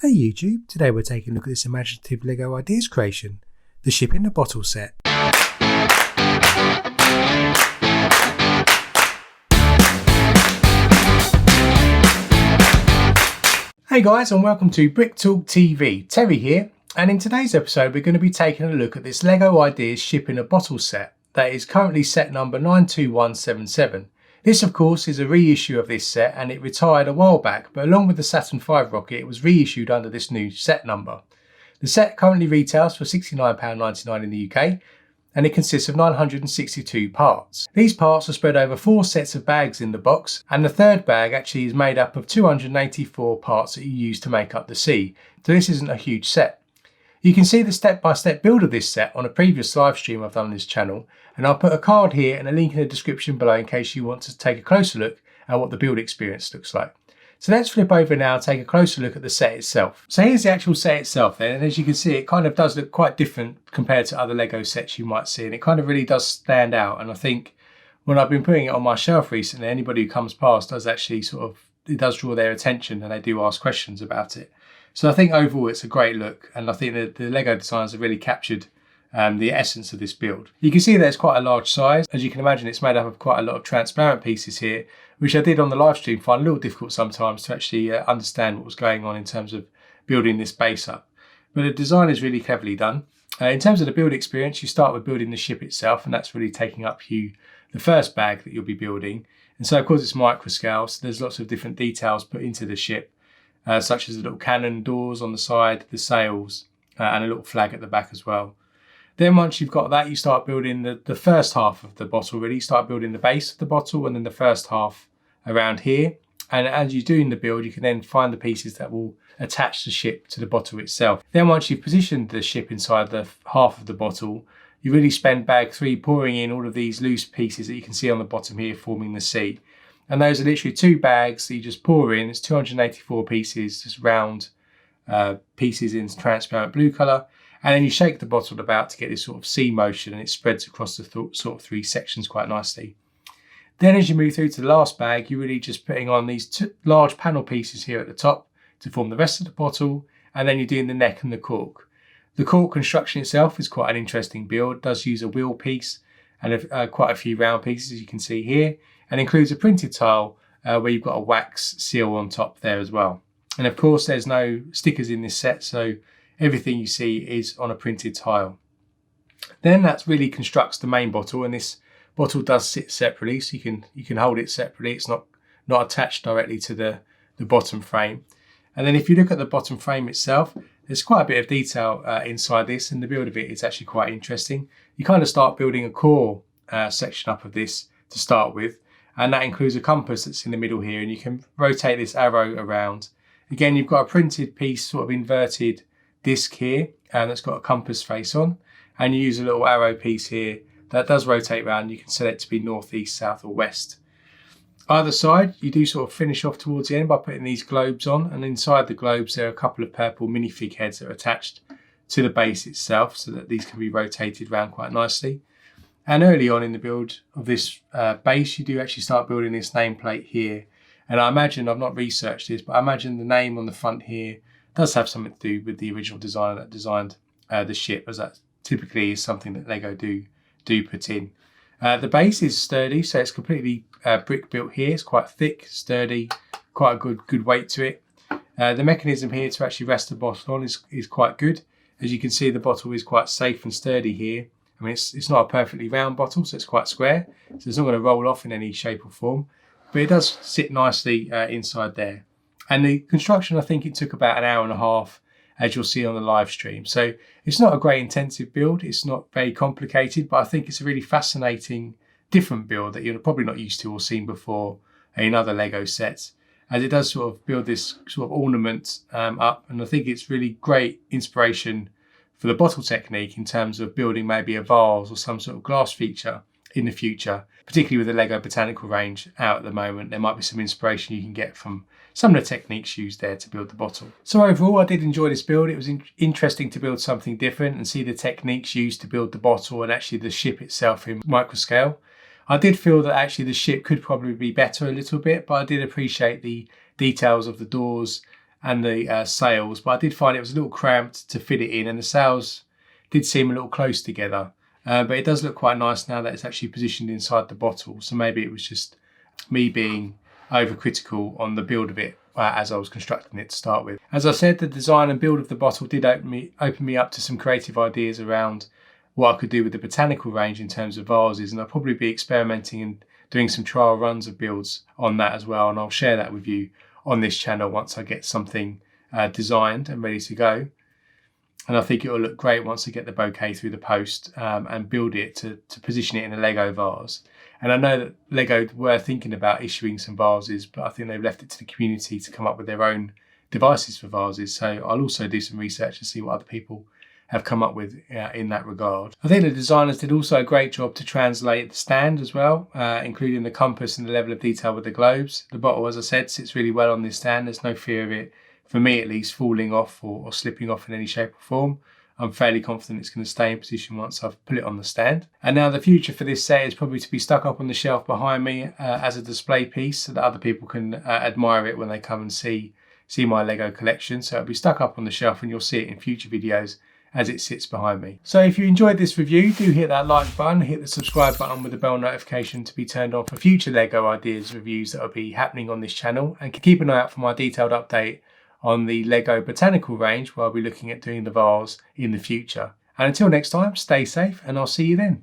Hey YouTube, today we're taking a look at this imaginative LEGO Ideas creation, the Ship in a Bottle set. Hey guys, and welcome to Brick Talk TV. Terry here, and in today's episode we're going to be taking a look at this LEGO Ideas Ship in a Bottle set that is currently set number 92177. This of course is a reissue of this set, and it retired a while back, but along with the Saturn V rocket it was reissued under this new set number. The set currently retails for £69.99 in the UK, and it consists of 962 parts. These parts are spread over 4 sets of bags in the box, and the third bag actually is made up of 284 parts that you use to make up the C, so this isn't a huge set. You can see the step-by-step build of this set on a previous live stream I've done on this channel, and I'll put a card here and a link in the description below in case you want to take a closer look at what the build experience looks like. So let's flip over now and take a closer look at the set itself. So here's the actual set itself then, and as you can see it kind of does look quite different compared to other LEGO sets you might see, and it kind of really does stand out. And I think when I've been putting it on my shelf recently, anybody who comes past does actually it does draw their attention and they do ask questions about it. So I think overall it's a great look, and I think that the LEGO designers have really captured the essence of this build. You can see that it's quite a large size. As you can imagine, it's made up of quite a lot of transparent pieces here, which I did on the live stream find a little difficult sometimes to actually understand what was going on in terms of building this base up. But the design is really cleverly done. In terms of the build experience, you start with building the ship itself, and that's really taking up the first bag that you'll be building. And so of course it's micro scale, so there's lots of different details put into the ship. Such as the little cannon doors on the side, the sails, and a little flag at the back as well. Then once you've got that, you start building the first half of the bottle really. You start building the base of the bottle and then the first half around here. And as you're doing the build, you can then find the pieces that will attach the ship to the bottle itself. Then once you've positioned the ship inside the half of the bottle, you really spend bag 3 pouring in all of these loose pieces that you can see on the bottom here forming the C. And those are literally 2 bags that you just pour in. It's 284 pieces, just round pieces in transparent blue colour. And then you shake the bottle about to get this sort of C motion, and it spreads across the sort of 3 sections quite nicely. Then as you move through to the last bag, you're really just putting on these 2 large panel pieces here at the top to form the rest of the bottle. And then you're doing the neck and the cork. The cork construction itself is quite an interesting build. It does use a wheel piece and quite a few round pieces, as you can see here, and includes a printed tile where you've got a wax seal on top there as well. And of course there's no stickers in this set, so everything you see is on a printed tile. Then that really constructs the main bottle, and this bottle does sit separately, so you can hold it separately. It's not attached directly to the bottom frame. And then if you look at the bottom frame itself, there's quite a bit of detail inside this, and the build of it is actually quite interesting. You kind of start building a core section up of this to start with, and that includes a compass that's in the middle here, and you can rotate this arrow around. Again, you've got a printed piece, sort of inverted disc here, and that's got a compass face on, and you use a little arrow piece here that does rotate around. You can set it to be north, east, south or west. Either side, you do sort of finish off towards the end by putting these globes on, and inside the globes there are a couple of purple minifig heads that are attached to the base itself, so that these can be rotated around quite nicely. And early on in the build of this base, you do actually start building this nameplate here. And I imagine, I've not researched this, but I imagine the name on the front here does have something to do with the original designer that designed the ship, as that typically is something that LEGO do put in. The base is sturdy, so it's completely brick built here. It's quite thick, sturdy, quite a good weight to it. The mechanism here to actually rest the bottle on is quite good. As you can see, the bottle is quite safe and sturdy here. I mean, it's not a perfectly round bottle, so it's quite square, so it's not going to roll off in any shape or form, but it does sit nicely inside there. And the construction, I think it took about an hour and a half, as you'll see on the live stream. So it's not a great intensive build, it's not very complicated, but I think it's a really fascinating, different build that you're probably not used to or seen before in other LEGO sets, as it does sort of build this sort of ornament up, and I think it's really great inspiration for the bottle technique in terms of building maybe a vase or some sort of glass feature in the future, particularly with the LEGO botanical range out at the moment. There might be some inspiration you can get from some of the techniques used there to build the bottle. So overall, I did enjoy this build. It was interesting to build something different and see the techniques used to build the bottle and actually the ship itself in micro scale. I did feel that actually the ship could probably be better a little bit, but I did appreciate the details of the doors and the sails, but I did find it was a little cramped to fit it in, and the sails did seem a little close together. But it does look quite nice now that it's actually positioned inside the bottle. So maybe it was just me being overcritical on the build of it as I was constructing it to start with. As I said, the design and build of the bottle did open me up to some creative ideas around what I could do with the botanical range in terms of vases, and I'll probably be experimenting and doing some trial runs of builds on that as well, and I'll share that with you on this channel once I get something designed and ready to go. And I think it will look great once I get the bouquet through the post and build it to position it in a Lego vase. And I know that Lego were thinking about issuing some vases, but I think they've left it to the community to come up with their own devices for vases. So I'll also do some research to see what other people have come up with in that regard. I think the designers did also a great job to translate the stand as well, including the compass and the level of detail with the globes. The bottle, as I said, sits really well on this stand. There's no fear of it, for me at least, falling off or slipping off in any shape or form. I'm fairly confident it's going to stay in position once I've put it on the stand. And now the future for this set is probably to be stuck up on the shelf behind me as a display piece so that other people can admire it when they come and see my Lego collection. So it'll be stuck up on the shelf and you'll see it in future videos as it sits behind me. So if you enjoyed this review, do hit that like button, hit the subscribe button with the bell notification to be turned on for future Lego ideas reviews that will be happening on this channel, and keep an eye out for my detailed update on the Lego botanical range where I'll be looking at doing the vase in the future. And until next time, stay safe and I'll see you then.